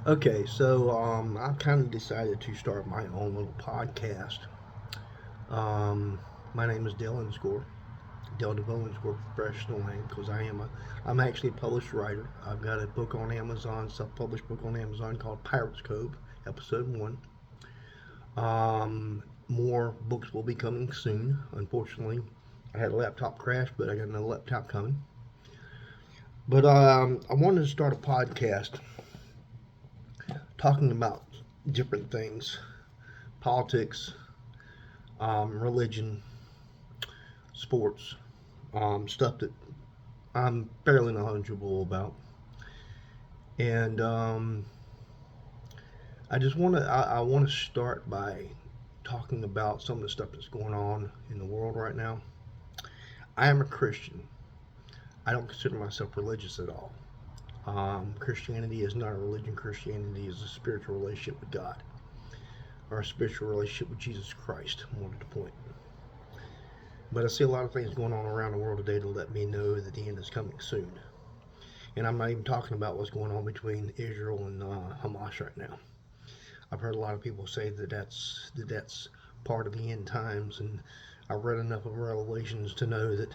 Okay, so I've kind of decided to start my own little podcast. Um, my name is Dale Inscore, Dale DeVoe Inscore, professional name, because I'm actually a published writer. I've got a book on Amazon, self-published book on Amazon called Pirates Cove, Episode One. More books will be coming soon. Unfortunately, I had a laptop crash, but I got another laptop coming. But I wanted to start a podcast talking about different things, politics, religion, sports, stuff that I'm fairly knowledgeable about. And I want to start by talking about some of the stuff that's going on in the world right now. I am a Christian. I don't consider myself religious at all. Christianity is not a religion. Christianity is a spiritual relationship with God, or a spiritual relationship with Jesus Christ, more to the point. But I see a lot of things going on around the world today to let me know that the end is coming soon. And I'm not even talking about what's going on between Israel and Hamas right now. I've heard a lot of people say that that's part of the end times, and I've read enough of Revelations to know that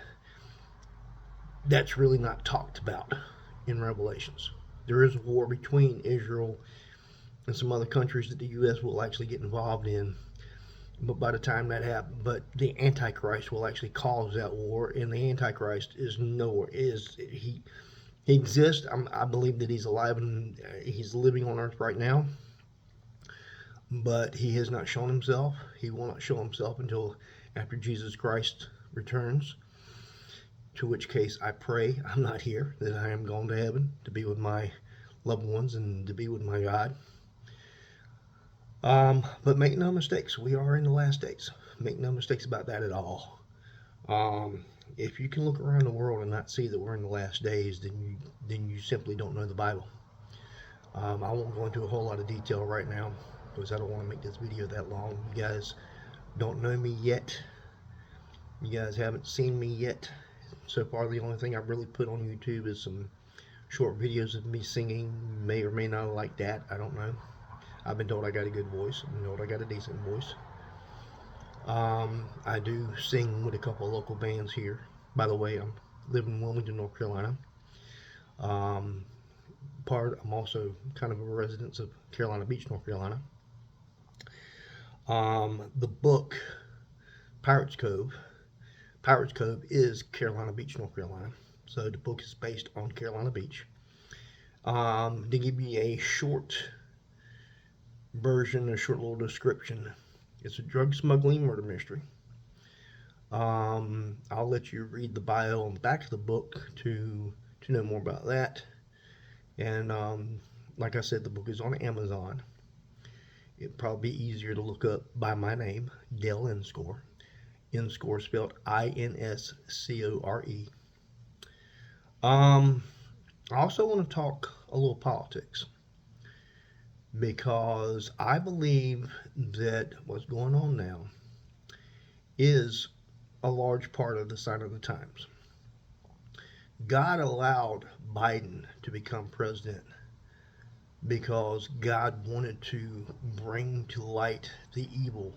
that's really not talked about in Revelations. There is a war between Israel and some other countries that the U.S. will actually get involved in. But by the time that happens, but the Antichrist will actually cause that war, and the Antichrist is nowhere. Is he exists? I believe that he's alive and he's living on Earth right now, but he has not shown himself. He will not show himself until after Jesus Christ returns. To which case, I pray I'm not here, that I am going to heaven to be with my loved ones and to be with my God. But make no mistakes, we are in the last days. Make no mistakes about that at all. If you can look around the world and not see that we're in the last days, then you simply don't know the Bible. I won't go into a whole lot of detail right now because I don't want to make this video that long. You guys don't know me yet. You guys haven't seen me yet. So far, the only thing I've really put on YouTube is some short videos of me singing. You may or may not like that. I don't know. I've been told I got a good voice. I've been told I got a decent voice. I do sing with a couple of local bands here. By the way, I live in Wilmington, North Carolina. Um, I'm also kind of a resident of Carolina Beach, North Carolina. The book Pirates Cove. Pirates Cove is Carolina Beach, North Carolina. So the book is based on Carolina Beach. To give you a short version, a short little description, it's a drug smuggling murder mystery. I'll let you read the bio on the back of the book to know more about that. And like I said, the book is on Amazon. It'd probably be easier to look up by my name, Dale Inscore. Inscore spelled Inscore. I also want to talk a little politics because I believe that what's going on now is a large part of the sign of the times. God allowed Biden to become president because God wanted to bring to light the evil,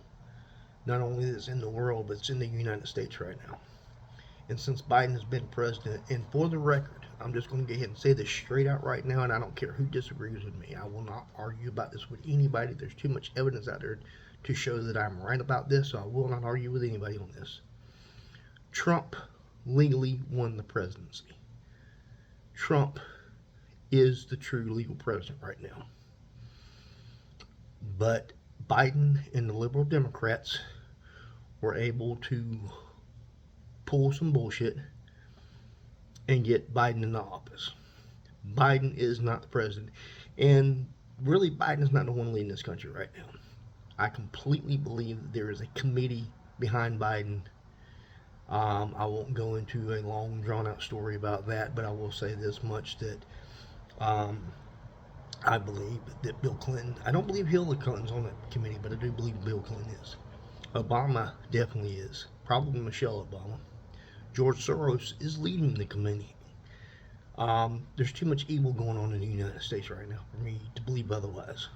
not only that's in the world, but it's in the United States right now. And since Biden has been president, and for the record, I'm just going to go ahead and say this straight out right now, and I don't care who disagrees with me. I will not argue about this with anybody. There's too much evidence out there to show that I'm right about this, so I will not argue with anybody on this. Trump legally won the presidency. Trump is the true legal president right now. But Biden and the liberal Democrats were able to pull some bullshit and get Biden in the office. Biden is not the president. And really, Biden is not the one leading this country right now. I completely believe that there is a committee behind Biden. I won't go into a long, drawn-out story about that, but I will say this much, that um, I believe that Bill Clinton, I don't believe Hillary Clinton's on that committee, but I do believe Bill Clinton is. Obama definitely is. Probably Michelle Obama. George Soros is leading the committee. There's too much evil going on in the United States right now for me to believe otherwise.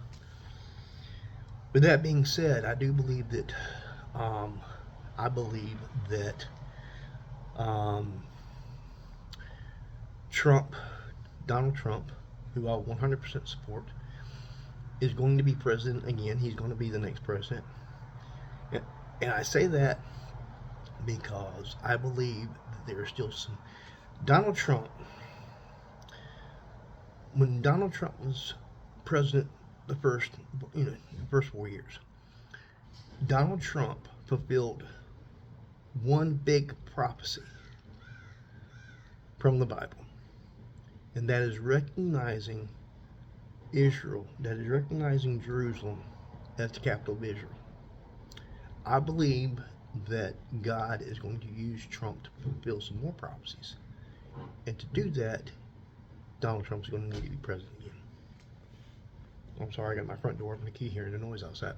With that being said, I do believe that um, I believe that um, Trump, Donald Trump, who I 100% support, is going to be president again. He's going to be the next president. And I say that because I believe that there are still some. Donald Trump, when Donald Trump was president the first 4 years, Donald Trump fulfilled one big prophecy from the Bible, and that is recognizing Israel, that is recognizing Jerusalem as the capital of Israel. I believe that God is going to use Trump to fulfill some more prophecies. And to do that, Donald Trump is going to need to be president again. I'm sorry, I got my front door open, the key here, and the noise outside.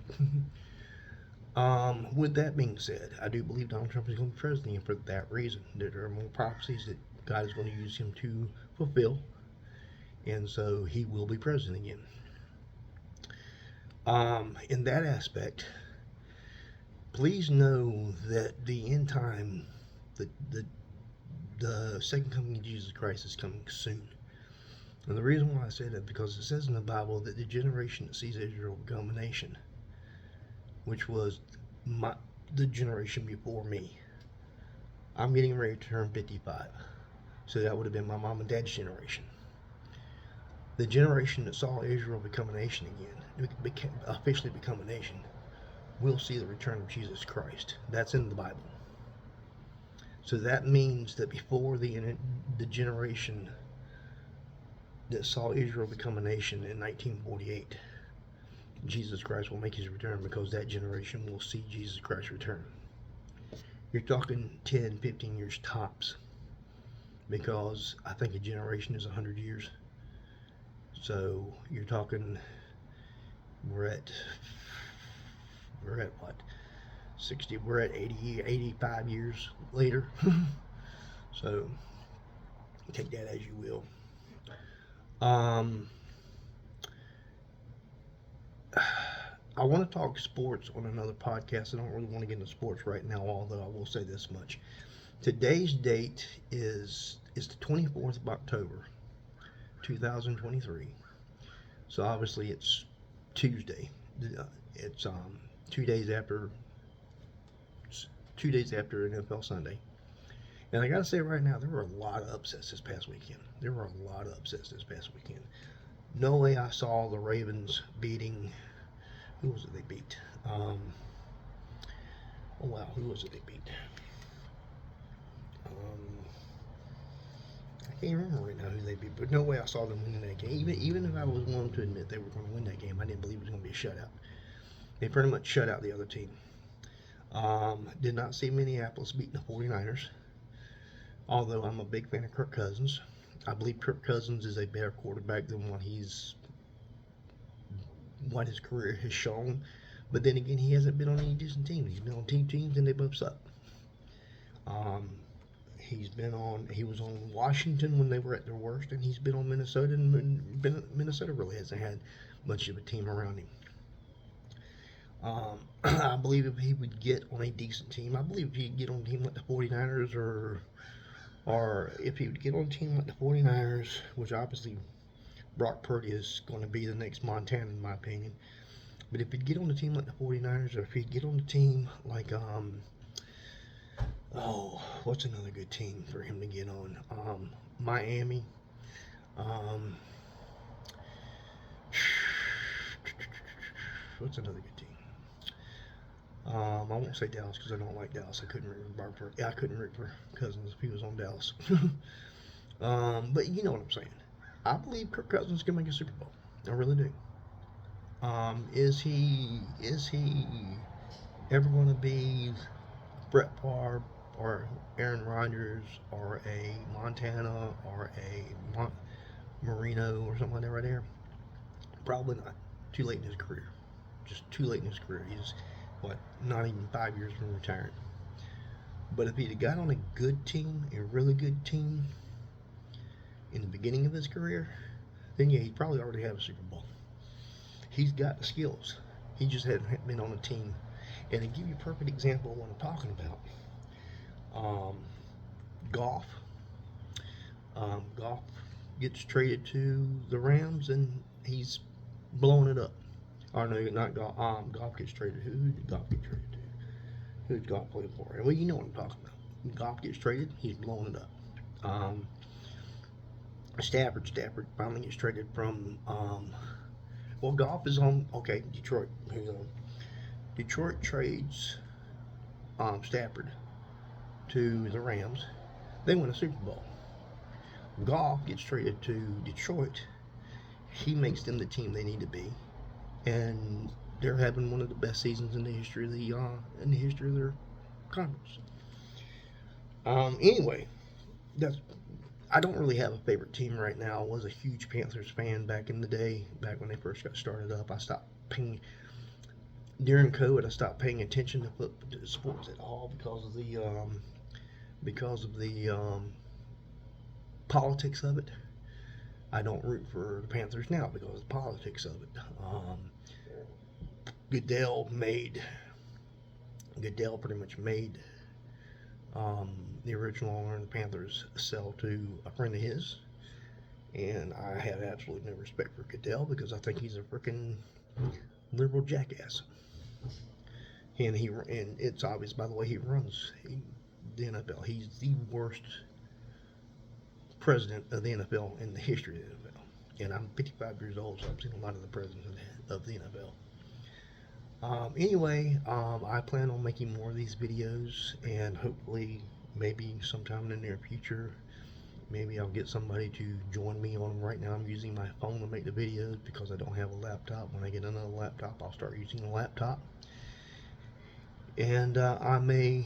With that being said, I do believe Donald Trump is going to be president again for that reason. There are more prophecies that God is going to use him to fulfill, and so he will be president again. In that aspect, please know that the end time, the second coming of Jesus Christ is coming soon. And the reason why I say that, because it says in the Bible that the generation that sees Israel become a nation, which was the generation before me. I'm getting ready to turn 55. So that would have been my mom and dad's generation. The generation that saw Israel become a nation again, officially become a nation, will see the return of Jesus Christ. That's in the Bible. So that means that before the generation that saw Israel become a nation in 1948, Jesus Christ will make his return, because that generation will see Jesus Christ return. You're talking 10, 15 years tops, because I think a generation is 100 years. So you're talking, we're at what? 60, we're at 80, 85 years later. So take that as you will. I want to talk sports on another podcast. I don't really want to get into sports right now, although I will say this much. Today's date is the 24th of October, 2023. So obviously it's Tuesday. It's 2 days after 2 days after NFL Sunday. And I gotta say right now, there were a lot of upsets this past weekend. No way I saw the Ravens beating. Who was it they beat? Who was it they beat? I can't remember right now who they beat, but no way I saw them winning that game. Even if I was willing to admit they were going to win that game, I didn't believe it was going to be a shutout. They pretty much shut out the other team. Did not see Minneapolis beating the 49ers, although I'm a big fan of Kirk Cousins. I believe Kirk Cousins is a better quarterback than what his career has shown. But then again, he hasn't been on any decent teams. He's been on teams and they both suck. He was on Washington when they were at their worst, and he's been on Minnesota, and Minnesota really hasn't had much of a team around him. I believe if he would get on a decent team, I believe if he could get on a team like the 49ers, or if he would get on a team like the 49ers, which obviously Brock Purdy is going to be the next Montana in my opinion. But if he'd get on a team like the 49ers, or if he'd get on a team like, what's another good team for him to get on? Miami. What's another good team? I won't say Dallas because I don't like Dallas. I couldn't root for Cousins if he was on Dallas. But you know what I'm saying. I believe Kirk Cousins can make a Super Bowl. I really do. Is he ever going to be Brett Favre or Aaron Rodgers or a Montana or a Marino or something like that right there? Probably not. Too late in his career. Just too late in his career. He's, not even 5 years from retiring. But if he'd got on a good team, a really good team, in the beginning of his career, then yeah, he'd probably already have a Super Bowl. He's got the skills. He just hadn't been on a team. And to give you a perfect example of what I'm talking about, um, Goff. Goff gets traded to the Rams, and he's blowing it up. Or no, not Goff. Goff gets traded. Who did Goff get traded to? Who did Goff play for? Well, you know what I'm talking about. Goff gets traded. He's blowing it up. Um, Stafford finally gets traded from. Well, Goff is on. Okay, Detroit. Who's on? Detroit trades Stafford to the Rams. They win a Super Bowl. Goff gets traded to Detroit. He makes them the team they need to be, and they're having one of the best seasons in the history of their conference. Anyway, that's I don't really have a favorite team right now. I was a huge Panthers fan back in the day, back when they first got started up. I stopped paying during COVID. I stopped paying attention to sports at all because of the politics of it. I don't root for the Panthers now because of the politics of it. Goodell pretty much made the original owner of the Panthers sell to a friend of his, and I have absolutely no respect for Goodell because I think he's a freaking liberal jackass. And it's obvious by the way he runs the NFL. He's the worst president of the NFL in the history of the NFL. And I'm 55 years old, so I've seen a lot of the presidents of the NFL. Anyway, I plan on making more of these videos, and hopefully, maybe sometime in the near future, maybe I'll get somebody to join me on them. Right now, I'm using my phone to make the videos because I don't have a laptop. When I get another laptop, I'll start using a laptop, and I may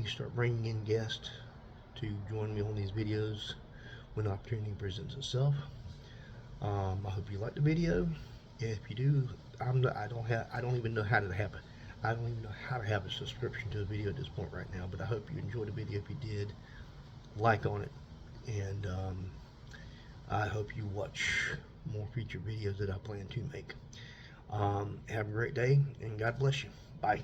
start bringing in guests to join me on these videos when opportunity presents itself. I hope you like the video. If you do, I don't even know how to have a subscription to a video at this point right now. But I hope you enjoyed the video. If you did, like on it, and I hope you watch more future videos that I plan to make. Have a great day, and God bless you. Bye.